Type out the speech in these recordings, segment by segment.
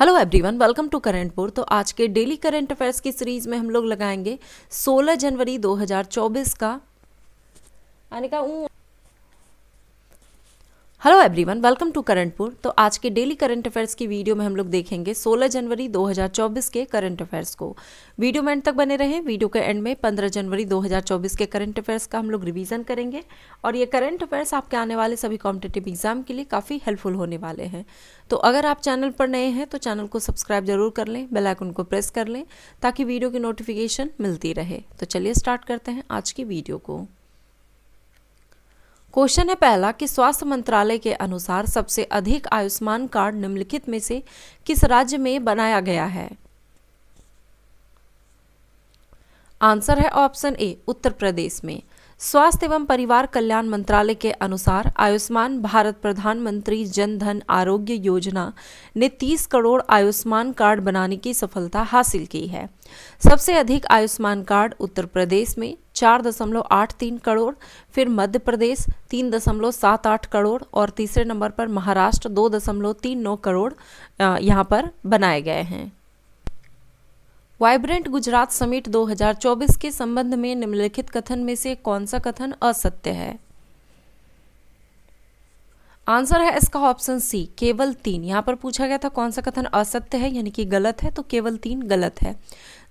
Hello everyone, welcome to करंटपुर। तो आज के डेली करंट अफेयर्स की सीरीज में हम लोग लगाएंगे 16 जनवरी 2024 का आने का हेलो एवरीवन, वेलकम टू करंटपुर। तो आज के डेली करंट अफेयर्स की वीडियो में हम लोग देखेंगे 16 जनवरी 2024 के करंट अफेयर्स को। वीडियो में एंड तक बने रहें। वीडियो के एंड में 15 जनवरी 2024 के करंट अफेयर्स का हम लोग रिवीजन करेंगे और ये करंट अफेयर्स आपके आने वाले सभी कॉम्पिटिटिव एग्जाम के लिए काफ़ी हेल्पफुल होने वाले हैं। तो अगर आप चैनल पर नए हैं तो चैनल को सब्सक्राइब जरूर कर लें, बेल आइकन को प्रेस कर लें ताकि वीडियो की नोटिफिकेशन मिलती रहे। तो चलिए स्टार्ट करते हैं आज की वीडियो को। क्वेश्चन है पहला कि स्वास्थ्य मंत्रालय के अनुसार सबसे अधिक आयुष्मान कार्ड निम्नलिखित में से किस राज्य में बनाया गया है? आंसर है ऑप्शन ए, उत्तर प्रदेश में। स्वास्थ्य एवं परिवार कल्याण मंत्रालय के अनुसार आयुष्मान भारत प्रधानमंत्री जन धन आरोग्य योजना ने 30 करोड़ आयुष्मान कार्ड बनाने की सफलता हासिल की है। सबसे अधिक आयुष्मान कार्ड उत्तर प्रदेश में 4.83 करोड़, फिर मध्य प्रदेश 3.78 करोड़ और तीसरे नंबर पर महाराष्ट्र 2.39 करोड़ यहाँ पर बनाए गए हैं। वाइब्रेंट गुजरात समिट 2024 के संबंध में निम्नलिखित कथन में से कौन सा कथन असत्य है? आंसर है इसका ऑप्शन सी, केवल 3। यहाँ पर पूछा गया था कौन सा कथन असत्य है यानी कि गलत है, तो केवल 3 गलत है।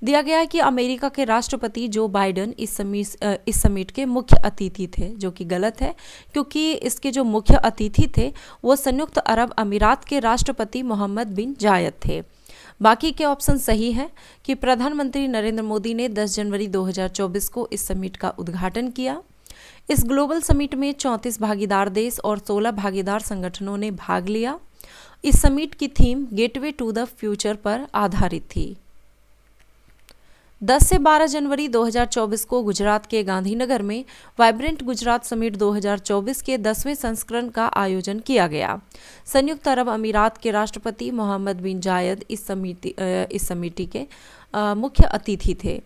दिया गया है कि अमेरिका के राष्ट्रपति जो बाइडेन इस समिट के मुख्य अतिथि थे, जो कि गलत है क्योंकि इसके जो मुख्य अतिथि थे वो संयुक्त अरब अमीरात के राष्ट्रपति मोहम्मद बिन जायद थे। बाकी के ऑप्शन सही है कि प्रधानमंत्री नरेंद्र मोदी ने 10 जनवरी 2024 को इस समिट का उद्घाटन किया। इस ग्लोबल समिट में 34 भागीदार देश और 16 भागीदार संगठनों ने भाग लिया। इस समिट की theme gateway to the future पर आधारित थी। 10 से 12 जनवरी 2024 को गुजरात के गांधीनगर में वाइब्रेंट गुजरात समिट 2024 के 10वें संस्करण का आयोजन किया गया। संयुक्त अरब अमीरात के राष्ट्रपति मोहम्मद बिन जायद इस समिति के मुख्य अतिथि थे।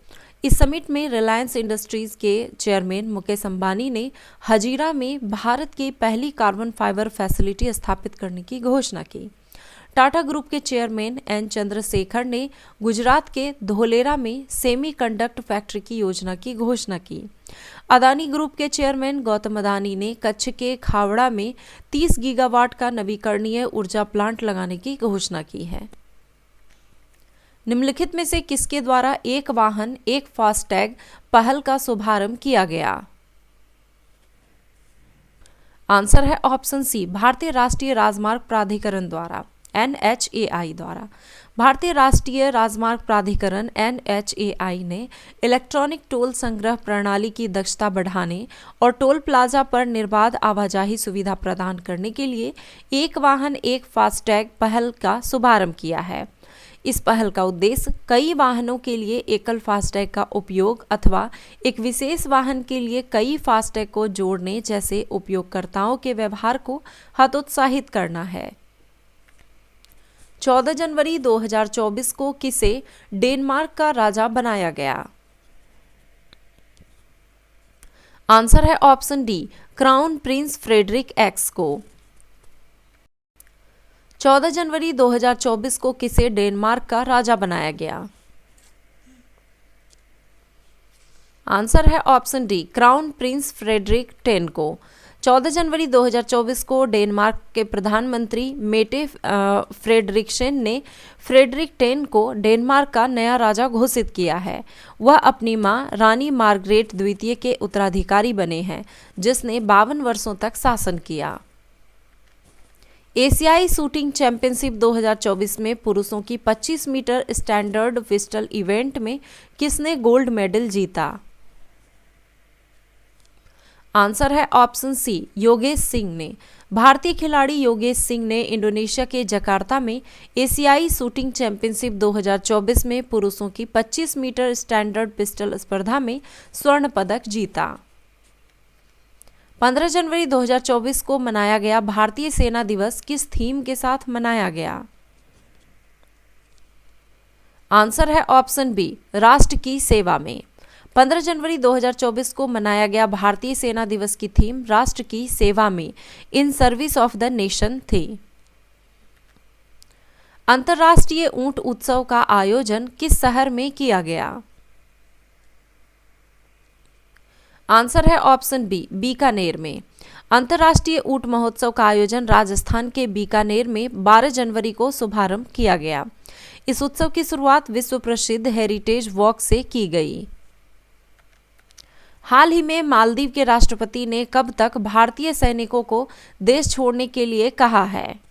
इस समिट में रिलायंस इंडस्ट्रीज के चेयरमैन मुकेश अंबानी ने हजीरा में भारत की पहली कार्बन फाइबर फैसिलिटी स्थापित करने की घोषणा की। टाटा ग्रुप के चेयरमैन एन चंद्रशेखर ने गुजरात के धोलेरा में सेमीकंडक्टर फैक्ट्री की योजना की घोषणा की। अदानी ग्रुप के चेयरमैन गौतम अदानी ने कच्छ के खावड़ा में 30 गीगावाट का नवीकरणीय ऊर्जा प्लांट लगाने की घोषणा की है। निम्नलिखित में से किसके द्वारा एक वाहन एक फास्टैग पहल का शुभारंभ किया गया? आंसर है ऑप्शन सी, भारतीय राष्ट्रीय राजमार्ग प्राधिकरण द्वारा, NHAI द्वारा। भारतीय राष्ट्रीय राजमार्ग प्राधिकरण NHAI ने इलेक्ट्रॉनिक टोल संग्रह प्रणाली की दक्षता बढ़ाने और टोल प्लाजा पर निर्बाध आवाजाही सुविधा प्रदान करने के लिए एक वाहन एक फास्टैग पहल का शुभारंभ किया है। इस पहल का उद्देश्य कई वाहनों के लिए एकल फास्टैग का उपयोग अथवा एक विशेष वाहन के लिए कई फास्टैग को जोड़ने जैसे उपयोगकर्ताओं के व्यवहार को हतोत्साहित करना है। 14 जनवरी 2024 को किसे डेनमार्क का राजा बनाया गया? आंसर है option D, crown prince Frederick X को। 14 जनवरी 2024 को किसे डेनमार्क का राजा बनाया गया? आंसर है option D, crown prince Frederick 10 को। 14 जनवरी 2024 को डेनमार्क के प्रधानमंत्री मेटे फ्रेडरिक्सेन ने फ्रेडरिक 10 को डेनमार्क का नया राजा घोषित किया है। वह अपनी मां रानी मार्गरेट द्वितीय के उत्तराधिकारी बने हैं, जिसने 52 वर्षों तक शासन किया। एशियाई शूटिंग चैंपियनशिप 2024 में पुरुषों की 25 मीटर स्टैंडर्ड पिस्टल इवेंट में किसने गोल्ड मेडल जीता? आंसर है ऑप्शन सी, योगेश सिंह ने। भारतीय खिलाड़ी योगेश सिंह ने इंडोनेशिया के जकार्ता में एशियाई शूटिंग चैंपियनशिप 2024 में पुरुषों की 25 मीटर स्टैंडर्ड पिस्टल स्पर्धा में स्वर्ण पदक जीता। 15 जनवरी 2024 को मनाया गया भारतीय सेना दिवस किस थीम के साथ मनाया गया? आंसर है ऑप्शन बी, राष्ट्र की सेवा में। 15 जनवरी 2024 को मनाया गया भारतीय सेना दिवस की थीम राष्ट्र की सेवा में, in service of the nation थी। अंतर्राष्ट्रीय ऊंट उत्सव का आयोजन किस शहर में किया गया? आंसर है ऑप्शन बी, बीकानेर में। अंतर्राष्ट्रीय ऊंट महोत्सव का आयोजन राजस्थान के बीकानेर में 12 जनवरी को शुभारंभ किया गया। इस उत्सव की शुरुआत विश्व प्रसिद्ध हेरिटेज वॉक से की गई। हाल ही में मालदीव के राष्ट्रपति ने कब तक भारतीय सैनिकों को देश छोड़ने के लिए कहा है?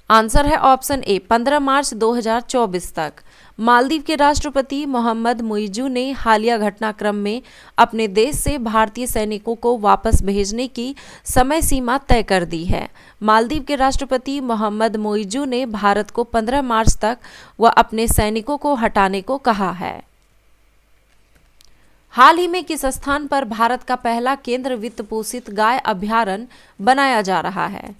आंसर है ऑप्शन ए, 15 मार्च 2024 तक। मालदीव के राष्ट्रपति मोहम्मद मुइज़ू ने हालिया घटनाक्रम में अपने देश से भारतीय सैनिकों को वापस भेजने की समय सीमा तय कर दी है। मालदीव के राष्ट्रपति मोहम्मद मुइज़ू ने भारत को 15 मार्च तक वह अपने सैनिकों को हटाने को कहा है। हाल ही में किस स्थान पर भारत का पहला केंद्र वित्त पोषित गाय अभयारण्य बनाया जा रहा है?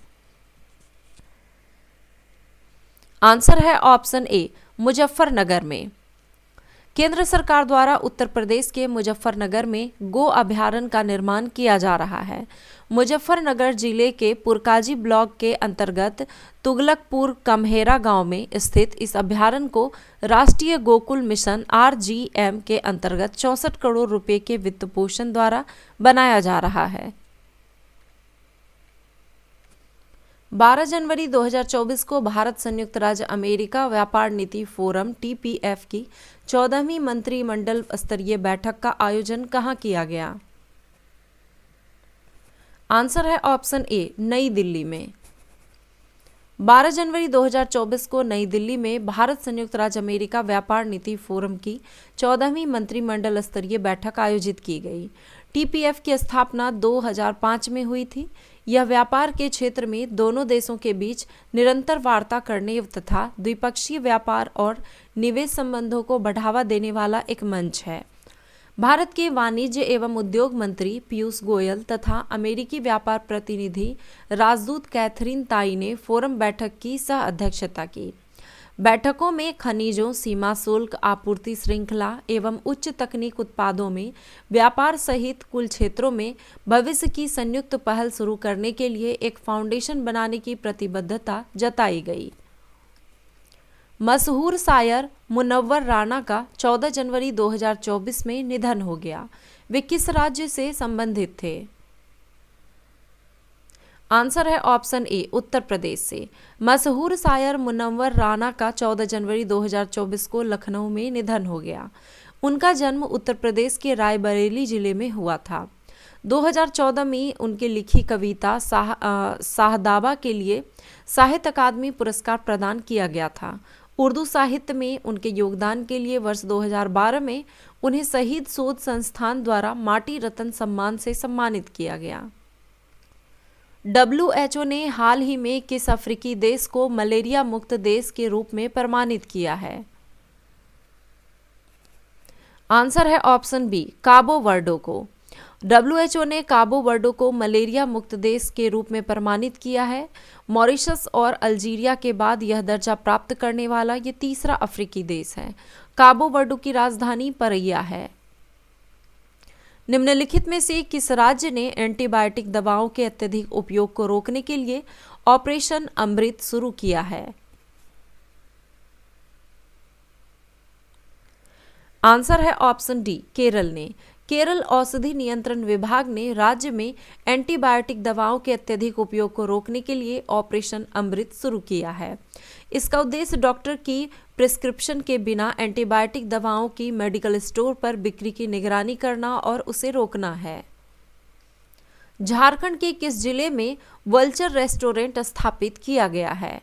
आंसर है ऑप्शन ए, मुजफ्फरनगर में। केंद्र सरकार द्वारा उत्तर प्रदेश के मुजफ्फरनगर में गो अभयारण्य का निर्माण किया जा रहा है। मुजफ्फरनगर जिले के पुरकाजी ब्लॉक के अंतर्गत तुगलकपुर कम्हेरा गांव में स्थित इस अभयारण्य को राष्ट्रीय गोकुल मिशन RGM के अंतर्गत 64 करोड़ रुपए के वित्त पोषण द्वारा बनाया जा रहा है। 12 जनवरी 2024 को भारत संयुक्त राज्य अमेरिका व्यापार नीति फोरम TPF की 14वीं मंत्रिमंडल स्तरीय बैठक का आयोजन कहाँ किया गया? आंसर है ऑप्शन ए, नई दिल्ली में। 12 जनवरी 2024 को नई दिल्ली में भारत संयुक्त राज्य अमेरिका व्यापार नीति फोरम की 14वीं मंत्रिमंडल स्तरीय बैठक आयोजित की गई। TPF की स्थापना 2005 में हुई थी। यह व्यापार के क्षेत्र में दोनों देशों के बीच निरंतर वार्ता करने तथा द्विपक्षीय व्यापार और निवेश संबंधों को बढ़ावा देने वाला एक मंच है। भारत के वाणिज्य एवं उद्योग मंत्री पीयूष गोयल तथा अमेरिकी व्यापार प्रतिनिधि राजदूत कैथरीन ताई ने फोरम बैठक की सह अध्यक्षता की। बैठकों में खनिजों, सीमा शुल्क, आपूर्ति श्रृंखला एवं उच्च तकनीक उत्पादों में व्यापार सहित कुल क्षेत्रों में भविष्य की संयुक्त पहल शुरू करने के लिए एक फाउंडेशन बनाने की प्रतिबद्धता जताई गई। मशहूर शायर मुनव्वर राना का 14 जनवरी 2024 में निधन हो गया। वे किस राज्य से संबंधित थे? आंसर है ऑप्शन ए, उत्तर प्रदेश से। मशहूर शायर मुनव्वर राना का 14 जनवरी 2024 को लखनऊ में निधन हो गया। उनका जन्म उत्तर प्रदेश के रायबरेली जिले में हुआ था। 2014 में उनकी लिखी कविता साहदाबा के लिए साहित्य अकादमी पुरस्कार प्रदान किया गया था। उर्दू साहित्य में उनके योगदान के लिए वर्ष 2012 में उन्हें शहीद शोध संस्थान द्वारा माटी रत्न सम्मान से सम्मानित किया गया। WHO ने हाल ही में किस अफ्रीकी देश को मलेरिया मुक्त देश के रूप में प्रमाणित किया है? आंसर है ऑप्शन बी, काबो वर्डो को। WHO ने काबो वर्डो को मलेरिया मुक्त देश के रूप में प्रमाणित किया है। मॉरिशस और अल्जीरिया के बाद यह दर्जा प्राप्त करने वाला ये तीसरा अफ्रीकी देश है। काबो वर्डो की राजधानी परैया है। निम्नलिखित में से किस राज्य ने एंटीबायोटिक दवाओं के अत्यधिक उपयोग को रोकने के लिए ऑपरेशन अमृत शुरू किया है? आंसर है ऑप्शन डी, केरल ने। केरल औषधि नियंत्रण विभाग ने राज्य में एंटीबायोटिक दवाओं के अत्यधिक उपयोग को रोकने के लिए ऑपरेशन अमृत शुरू किया है। इसका उद्देश्य डॉक्टर की प्रिस्क्रिप्शन के बिना एंटीबायोटिक दवाओं की मेडिकल स्टोर पर बिक्री की निगरानी करना और उसे रोकना है। झारखंड के किस जिले में वल्चर रेस्टोरेंट स्थापित किया गया है?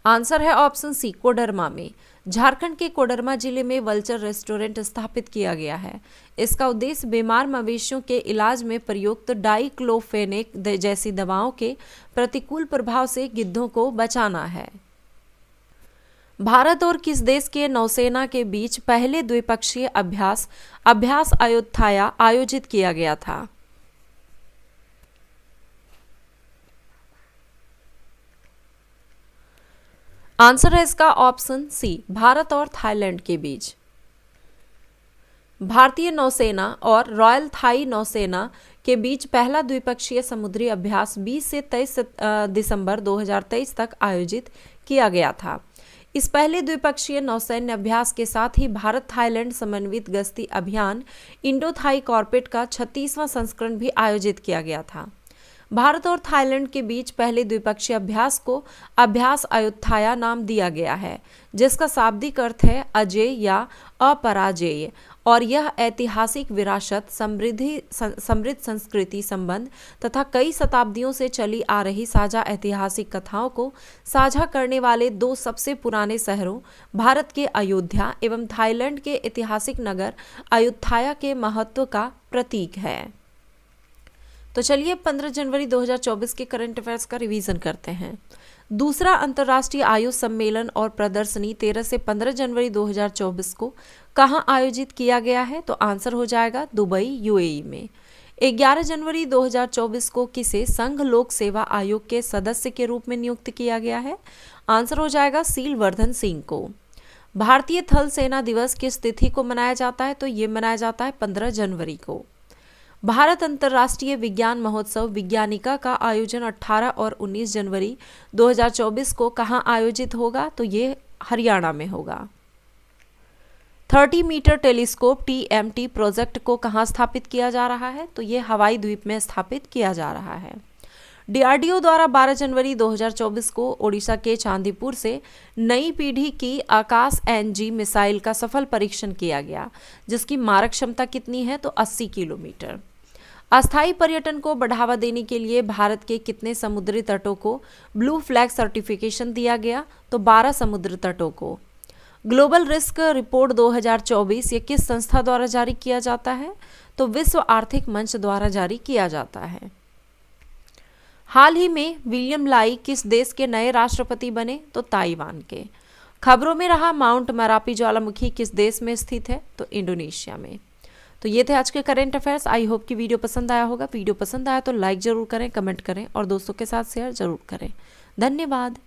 आंसर है ऑप्शन सी, कोडरमा में। झारखंड के कोडरमा जिले में वल्चर रेस्टोरेंट स्थापित किया गया है। इसका उद्देश्य बीमार मवेशियों के इलाज में प्रयुक्त डाइक्लोफेनेक जैसी दवाओं के प्रतिकूल प्रभाव से गिद्धों को बचाना है। भारत और किस देश के नौसेना के बीच पहले द्विपक्षीय अभ्यास अयोध्या आयोजित किया गया था? आंसर है इसका ऑप्शन सी, भारत और थाईलैंड के बीच। भारतीय नौसेना और रॉयल थाई नौसेना के बीच पहला द्विपक्षीय समुद्री अभ्यास 20 से 23 दिसंबर 2023 तक आयोजित किया गया था। इस पहले द्विपक्षीय नौसैन्य अभ्यास के साथ ही भारत थाईलैंड समन्वित गश्ती अभियान इंडो थाई कॉर्पेट का 36वां संस्करण भी आयोजित किया गया था। भारत और थाईलैंड के बीच पहले द्विपक्षीय अभ्यास को अभ्यास अयुत्थाया नाम दिया गया है, जिसका शाब्दिक अर्थ है अजेय या अपराजेय, और यह ऐतिहासिक विरासत, समृद्ध संस्कृति संबंध तथा कई शताब्दियों से चली आ रही साझा ऐतिहासिक कथाओं को साझा करने वाले दो सबसे पुराने शहरों भारत के अयोध्या एवं थाईलैंड के ऐतिहासिक नगर अयुत्थाया के महत्व का प्रतीक है। तो चलिए 15 जनवरी 2024 के करंट अफेयर्स का रिवीजन करते हैं। दूसरा अंतर्राष्ट्रीय आयुष सम्मेलन और प्रदर्शनी 13 से 15 जनवरी 2024 को कहां आयोजित किया गया है? तो आंसर हो जाएगा दुबई, यूएई में। 11 जनवरी 2024 को किसे संघ लोक सेवा आयोग के सदस्य के रूप में नियुक्त किया गया है? आंसर हो जाएगा सीलवर्धन सिंह को। भारतीय थल सेना दिवस किस तिथि को मनाया जाता है? तो ये मनाया जाता है 15 जनवरी को। भारत अंतर्राष्ट्रीय विज्ञान महोत्सव विज्ञानिका का आयोजन 18 और 19 जनवरी 2024 को कहां आयोजित होगा? तो ये हरियाणा में होगा। 30 मीटर टेलीस्कोप TMT प्रोजेक्ट को कहां स्थापित किया जा रहा है? तो ये हवाई द्वीप में स्थापित किया जा रहा है। DRDO द्वारा 12 जनवरी 2024 को ओडिशा के चांदीपुर से नई पीढ़ी की आकाश NG मिसाइल का सफल परीक्षण किया गया, जिसकी मारक क्षमता कितनी है? तो 80 किलोमीटर। अस्थायी पर्यटन को बढ़ावा देने के लिए भारत के कितने समुद्री तटों को ब्लू फ्लैग सर्टिफिकेशन दिया गया? तो 12 समुद्र तटों को। ग्लोबल रिस्क रिपोर्ट 2024 ये किस संस्था द्वारा जारी किया जाता है? तो विश्व आर्थिक मंच द्वारा जारी किया जाता है। हाल ही में विलियम लाई किस देश के नए राष्ट्रपति बने? तो ताइवान के। खबरों में रहा माउंट मरापी ज्वालामुखी किस देश में स्थित है? तो इंडोनेशिया में। तो ये थे आज के करंट अफेयर्स। आई होप कि वीडियो पसंद आया होगा। वीडियो पसंद आया तो लाइक जरूर करें, कमेंट करें और दोस्तों के साथ शेयर जरूर करें। धन्यवाद।